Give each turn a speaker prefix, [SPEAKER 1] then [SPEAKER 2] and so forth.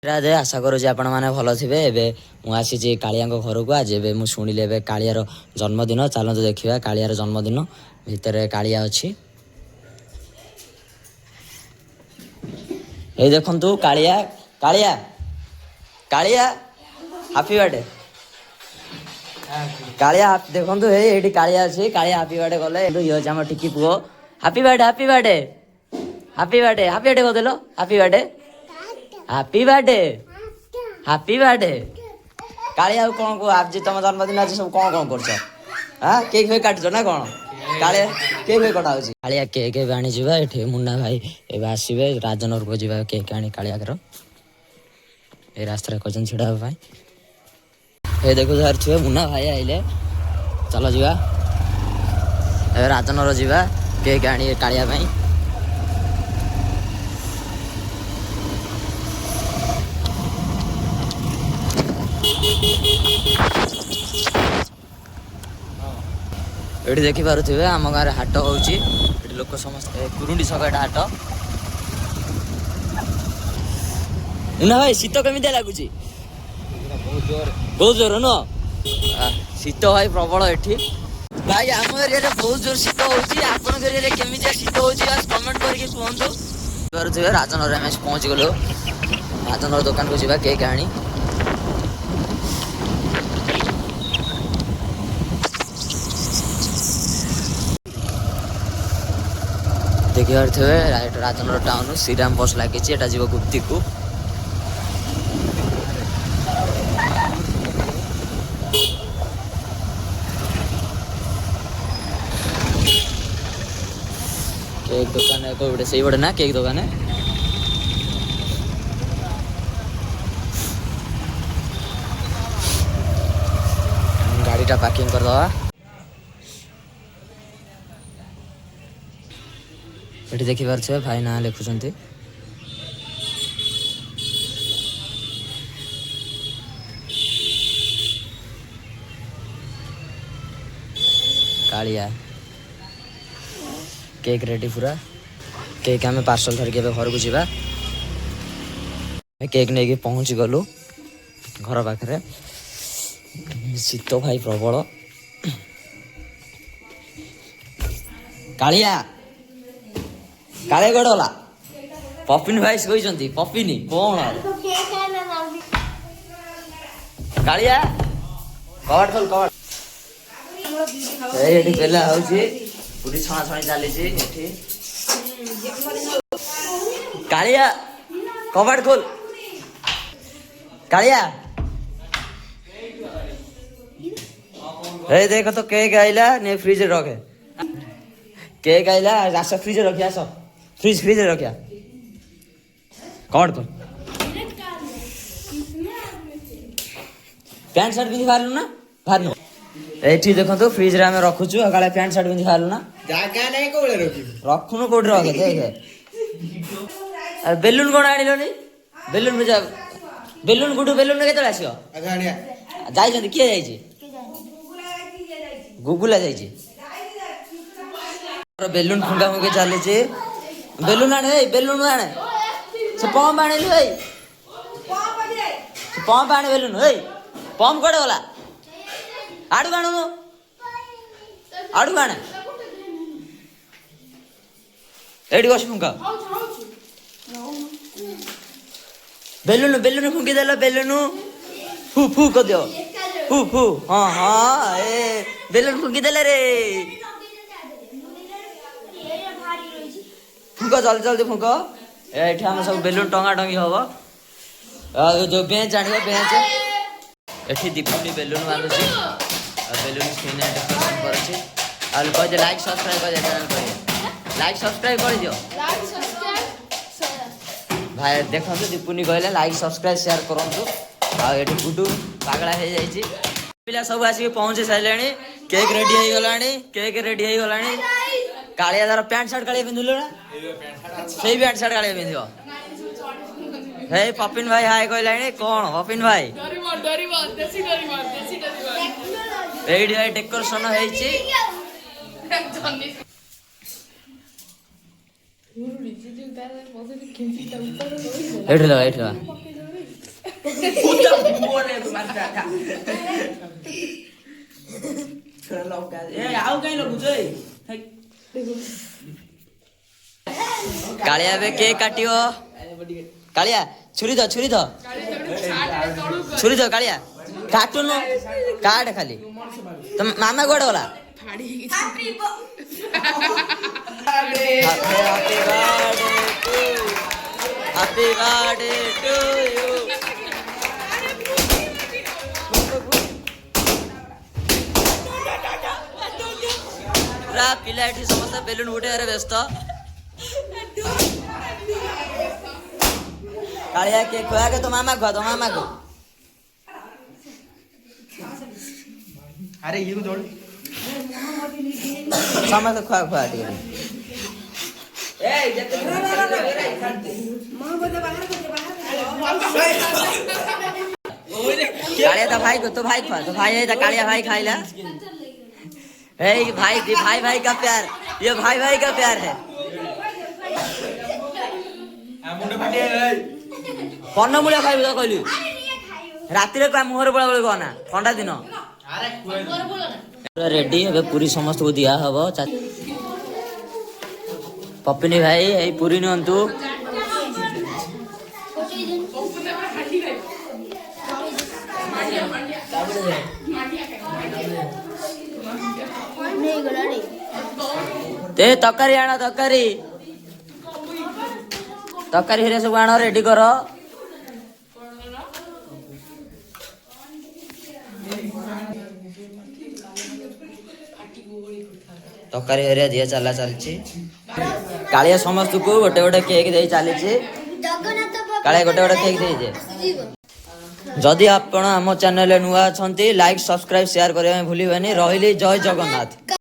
[SPEAKER 1] राधे आशा करूँ आपण मैंने भल थे मुझे कालिया घर को आज मुझे शुणिली ए कालियार जन्मदिन चलते देखा कालियार जन्मदिन भितर कालिया अच्छी ये देखु कालिया कालिया कालिया हापी बर्थडे कालिया देखु ये कालिया अच्छी कालिया हापी बर्थडे कले ये आम टिकी पुओ happy birthday happy birthday happy birthday happy birthday कहदेल happy birthday happy birthday happy birthday कालिया कौन को आज तुम जन्मदिन आज सब कौन कौन कर केक फेक काटुच ना कौन कालिया केक फेक कटा होची कालिया केक आनी जीवा एठी मुन्ना भाई एबे आसीबे राजनगर को जीवा केक आनी कालिया कर ए रास्ता कजन छिड़ा भाई ए देखो यार छुए मुन्ना भाई आइले चलो जीवा ए राजनगर जीवा केक आनी कालिया भाई ये देखिपे आम गाँव हाट हो लोक समस्त कुरुंडी छक हाट ना भाई शीत कमी लगुच बहुत जोर नुह शीत भाई प्रबल एठी भाई आम एरिया बहुत जोर शीत होपन एरिया केमी शीत हो कमेंट करके कहतु राजनगर आम पहुँच गलु राजनगर दुकान को जावा केक आनी देखिए राजनगर टाउन श्रीराम बस लगी जीव गुप्ती को केक दुकान है कोई सही बड़े ना केक दुकान है गाड़ीटा पार्किंग कर दवा ये देखिपे भाई ना लिखुंट कालिया केक रेडी पूरा केक आम पार्सल धरिके घर को जावा केक नहीं पहुँची गलु घर पाखे शीत भाई प्रबल कालिया काले गोड़ गला पपिन भाई कहते पपिनी कौन कालिया कबाट खोल कबाट ये पेला पूरी छणा छणी चली कालिया कबाट खोल कालिया देख तो केक आइला ने फ्रिज रखे केक आइला आस फ्रिज रखी आस फ्रिज रखिया कौन कर पैंट शर्ट पिंधि बाहर ना बाहर नु एठी देखो तो फ्रिज रे हमें रखुछु काले पैंट शर्ट पिंधि बाहर ना जागा नहीं कोले रखुनु कोड रखे देख अरे बेलून कोन आनिलो नहीं बेलून में जा बेलून गुडू बेलून केतले आसियो आगानिया जाई जंदी के जाई छी गुगुला जाई छी बेलून फुंगा फुंगे चली बेलून आने बेलून आने से पंप आने भाई पंप आने बेलून पंप कड़े गला आड़ू आणु आड़ू आने एडी बस फुंका बेलून बेलून फुंकी देला बेलून फू फू कर दियो फू फू हाँ हाँ ए बेलून फुंकी देला रे फुंक जल्दी जल्दी फुंक ये आम सब बेलून टंगा टंगी हम जो बेंच आने बेंच ये दीपुनी बेलून बांधुची बेलून स्क्रीन डेकोरेशन कर लाइक सब्सक्राइब कर चैनल कर लाइक सब्सक्राइब कर दियो भाई देखो दीपुनी कहले लाइक सब्सक्राइब शेयर करूँ आ गुडू पागला हो जाइए पिला सब आसिक पहुँचे सारे केक रेडी हो गला केक रेडी हो गला कालिया तार पैंट शर्ट कालिया पिंधुलो ना सही पैंट शर्ट कालिया पिंधियो हे पपिन भाई हाय कहलानी कौन पपिन भाई एडी भाई डेकोरेशन होईची ଏଇଠି ଲଗା
[SPEAKER 2] Puta muore tu marca. ଆଉ କାଇଁ ଲଗୁଛ
[SPEAKER 1] କାଳିଆ ଏବେ କେକ୍ କାଟିବ। କାଳିଆ ଛୁରୀ ଧ କାଳିଆ କାଟୁନୁ କାଟ ଖାଲି। ତ ମାମା କୁଆଡେ ଗଲା? Happy birthday to you. पूरा पिला एठी समस्त बेलून उठे व्यस्त। कालिया के खुआ के तो मामा को
[SPEAKER 2] अरे ये को जोड़
[SPEAKER 1] समस्त खुआ ठीक है। कालिया तो भाई खुआ तो भाई है कालिया भाई खाइला। भाई का प्यार, ये भाई का प्यार है। पन्न मुड़िया खाइबु तो कहलु राति रे का मुहर बळा बळ गना ठंडा दिन रेडी है पूरी समस्त को दिया हबो। पप्पिनी भाई ए पूरी नंतु ते तकारी आना तकारी हेरे सब आना रेडी करो। तकारी हेरे दिया चला चलची। कालिया समस्त को गोटे गोटे केक दे चली। कालिया गोटे गोटे केक दे जे। जदि आपण आम चैनल नुआ छंती लाइक सब्सक्राइब शेयर करबा भूलिबेनी। रहिली जय जगन्नाथ।